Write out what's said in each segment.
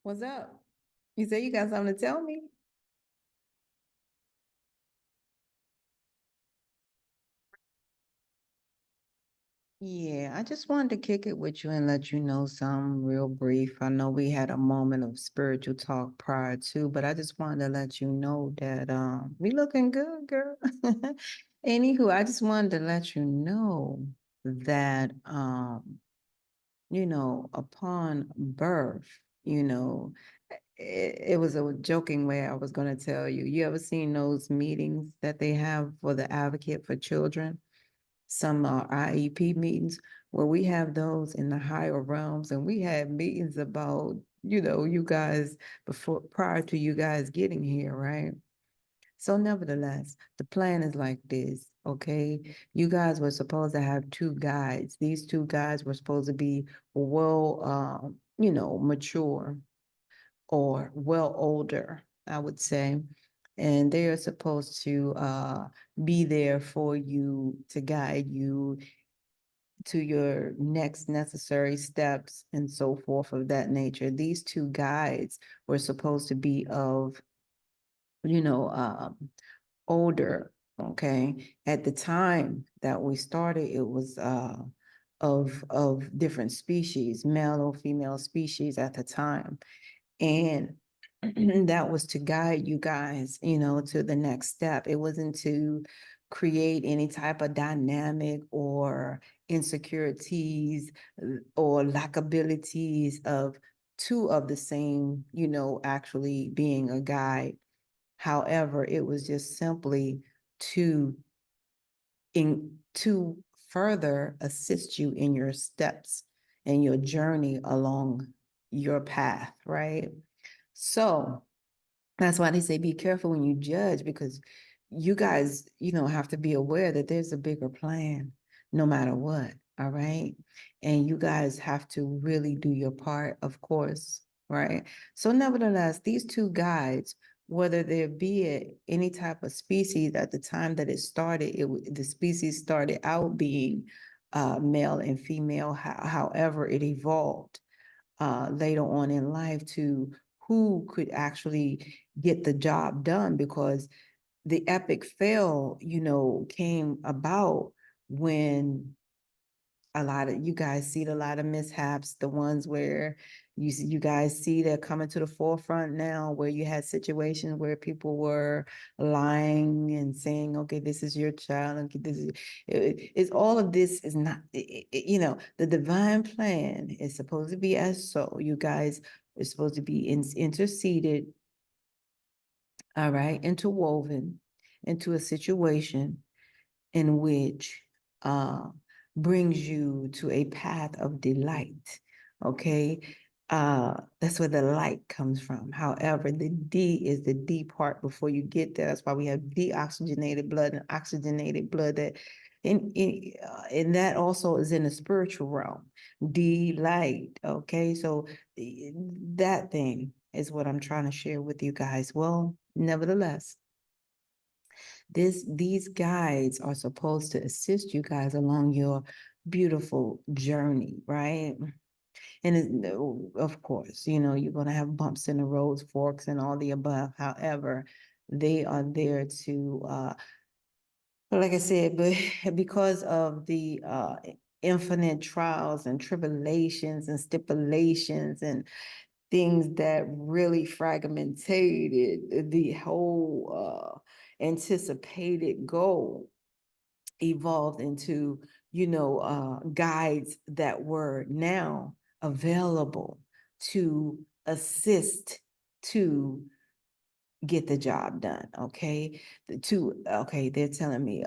What's up? You say you got something to tell me? Yeah, I just wanted to kick it with you and let you know some real brief. I know we had a moment of spiritual talk prior to, but I just wanted to let you know that we looking good, girl. Anywho, I just wanted to let you know that upon birth, it was a joking way I was going to tell you. You ever seen those meetings that they have for the advocate for children? Some IEP meetings where we have those in the higher realms, and we had meetings about, you guys before prior to you guys getting here, right? So nevertheless, the plan is like this, okay? You guys were supposed to have two guides. These two guides were supposed to be well, mature or well older, I would say. And they are supposed to be there for you to guide you to your next necessary steps and so forth of that nature. These two guides were supposed to be of, you know, older. Okay. At the time that we started, it was of different species, male or female species at the time. And that was to guide you guys, to the next step. It wasn't to create any type of dynamic or insecurities or lackabilities of two of the same, actually being a guide. However, it was just simply to to further assist you in your steps and your journey along your path, right? So that's why they say be careful when you judge, because you guys, have to be aware that there's a bigger plan no matter what. All right. And you guys have to really do your part, of course. Right. So, nevertheless, these two guides, whether there be any type of species at the time that it started, the species started out being male and female. However, it evolved later on in life to who could actually get the job done, because the epic fail, came about when a lot of you guys see a lot of mishaps, the ones where you guys see they're coming to the forefront now, where you had situations where people were lying and saying, okay, this is your child, and this is all of this is not, the divine plan is supposed to be as so. You guys are supposed to be interceded, all right, interwoven into a situation in which brings you to a path of delight. Okay. That's where the light comes from. However, the D is the D part before you get there. That's why we have deoxygenated blood and oxygenated blood. And that also is in the spiritual realm. Delight. Okay. So that thing is what I'm trying to share with you guys. Well, nevertheless, these guides are supposed to assist you guys along your beautiful journey, right? And of course, you're going to have bumps in the roads, forks, and all the above. However, they are there to, like I said, but because of the infinite trials and tribulations and stipulations and things that really fragmented the whole anticipated goal, evolved into, guides that were now available to assist to get the job done. Okay. They're telling me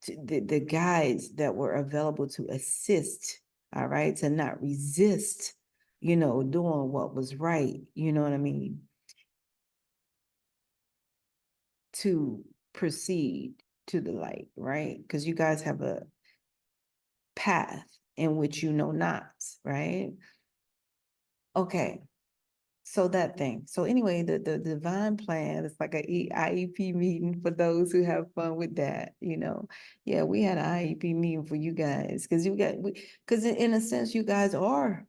the guides that were available to assist, all right, to not resist, doing what was right, you know what I mean, to proceed to the light, right? Because you guys have a path in which you know not, right? Okay. So that thing. So anyway, the divine plan is like a IEP meeting for those who have fun with that. Yeah, we had an IEP meeting for you guys because because in a sense you guys are,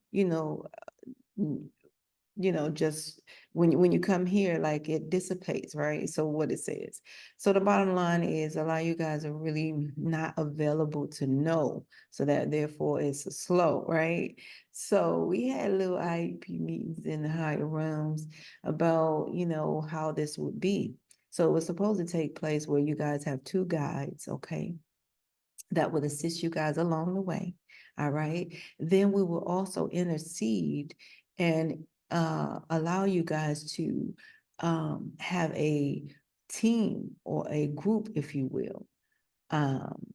just when you come here, like it dissipates, right? So what it says. So the bottom line is a lot of you guys are really not available to know. So that therefore it's slow, right? So we had little IEP meetings in the higher realms about, how this would be. So it was supposed to take place where you guys have two guides, okay, that would assist you guys along the way. All right. Then we will also intercede and allow you guys to have a team or a group, if you will, um,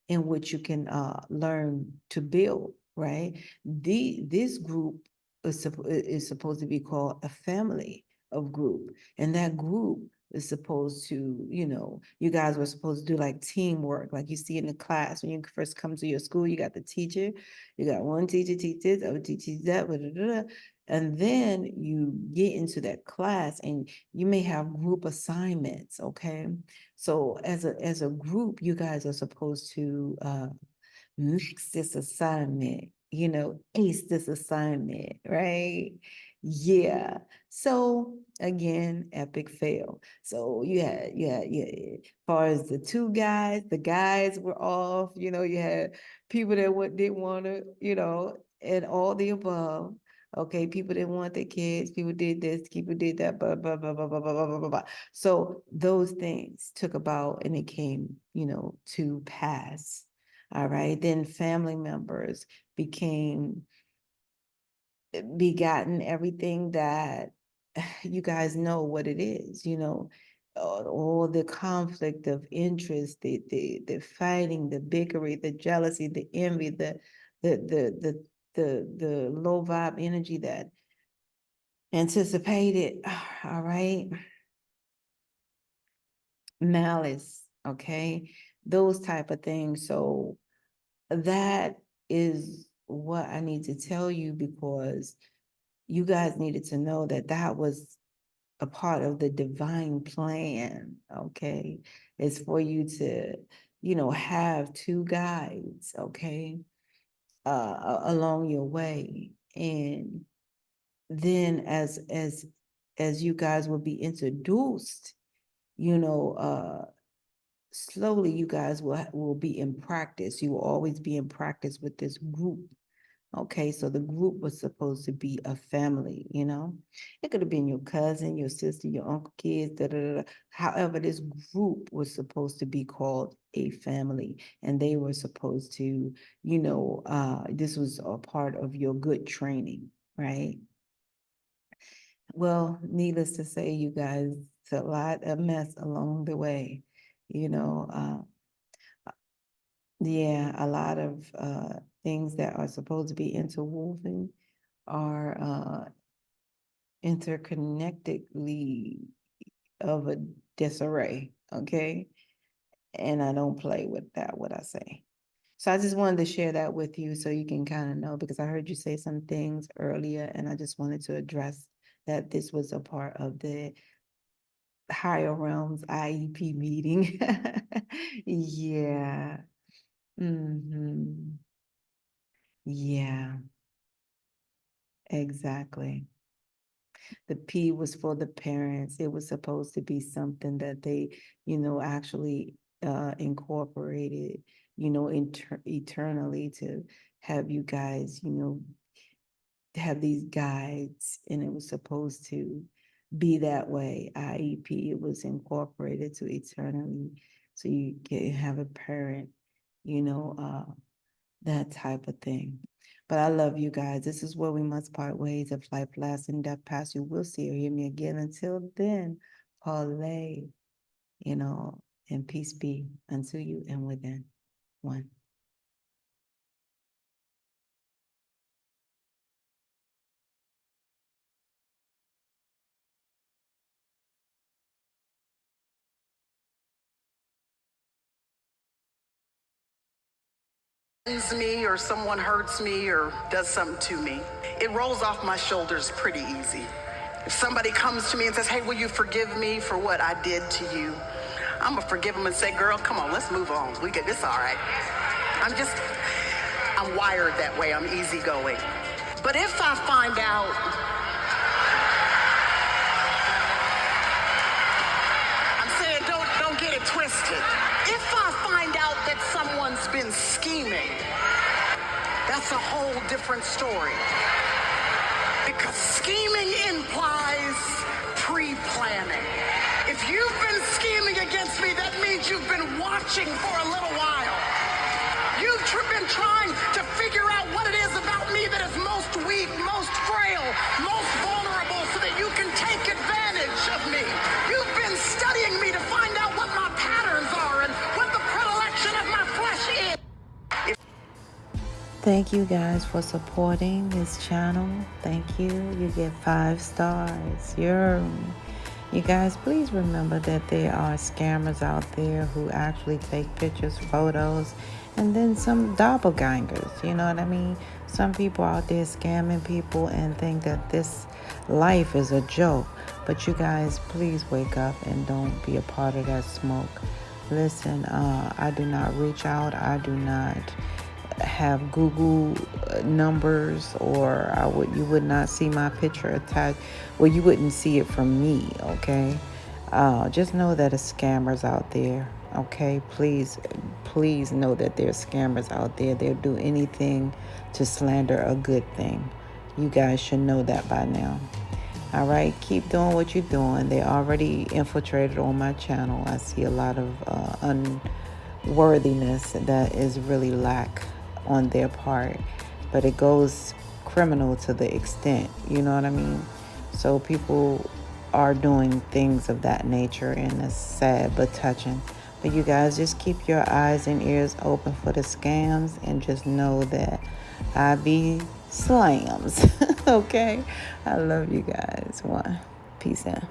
in which you can learn to build, right? This group is supposed to be called a family of group, and that group is supposed to, you guys were supposed to do like teamwork, like you see in the class when you first come to your school. You got the teacher, you got one teacher teach this, other teacher that, blah, blah, blah, and then you get into that class and you may have group assignments, okay? So as a group, you guys are supposed to mix this assignment, ace this assignment, right? Yeah. So again, epic fail. So yeah. As far as the two guys, the guys were off, you had people that didn't want to, and all the above. Okay, people didn't want their kids, people did this, people did that, blah, blah, blah, blah, blah, blah, blah, blah, blah. So those things took about, and it came, to pass. All right. Then family members became begotten everything that you guys know what it is, all the conflict of interest, the fighting, the bickering, the jealousy, the envy, the low vibe energy that anticipated. All right. Malice. Okay. Those type of things. So that is what I need to tell you, because you guys needed to know that that was a part of the divine plan, okay? It's for you to, have two guides, okay, along your way. And then as you guys will be introduced, slowly you guys will be in practice. You will always be in practice with this group. Okay, so the group was supposed to be a family, It could have been your cousin, your sister, your uncle, kids, da, da, da, da. However, this group was supposed to be called a family, and they were supposed to, this was a part of your good training, right? Well, needless to say, you guys, it's a lot of mess along the way, yeah, a lot of things that are supposed to be interwoven are interconnectedly of a disarray, okay? And I don't play with that, what I say. So I just wanted to share that with you so you can kind of know, because I heard you say some things earlier, and I just wanted to address that this was a part of the higher realms IEP meeting. Yeah. Yeah, exactly. The P was for the parents. It was supposed to be something that they, actually incorporated, eternally, to have you guys, have these guides, and it was supposed to be that way. IEP, it was incorporated to eternally, so you can have a parent, that type of thing. But I love you guys. This is where we must part ways. If life lasts and death pass, you will see or hear me again. Until then, parlay, and peace be unto you and within. One. Me or someone hurts me or does something to me, it rolls off my shoulders pretty easy. If somebody comes to me and says, hey, will you forgive me for what I did to you? I'm gonna forgive them and say, girl, come on, let's move on. We get this all right. I'm wired that way. I'm easygoing. But if I find out scheming, that's a whole different story. Because scheming implies pre-planning. If you've been scheming against me, that means you've been watching for a little while. You've been trying to figure out what it is about me that is most weak, most frail, most vulnerable, so that you can take advantage of me. You've been studying me to find out what my patterns are and what the predilection of my flesh is. Thank you guys for supporting this channel. Thank you. You get 5 stars. You guys, please remember that there are scammers out there who actually take pictures, photos, and then some doppelgangers. You know what I mean? Some people out there scamming people and think that this life is a joke. But you guys, please wake up and don't be a part of that smoke. Listen, I do not reach out. I do not have Google numbers, or you would not see my picture attached. Well, you wouldn't see it from me, okay? Just know that there's scammers out there, okay? Please know that there's scammers out there. They'll do anything to slander a good thing. You guys should know that by now. All right, keep doing what you're doing. They already infiltrated on my channel. I see a lot of unworthiness that is really lack on their part, but it goes criminal to the extent, you know what I mean? So people are doing things of that nature, and it's sad but touching. But you guys, just keep your eyes and ears open for the scams, and just know that I be slams. Okay, I love you guys. Peace out.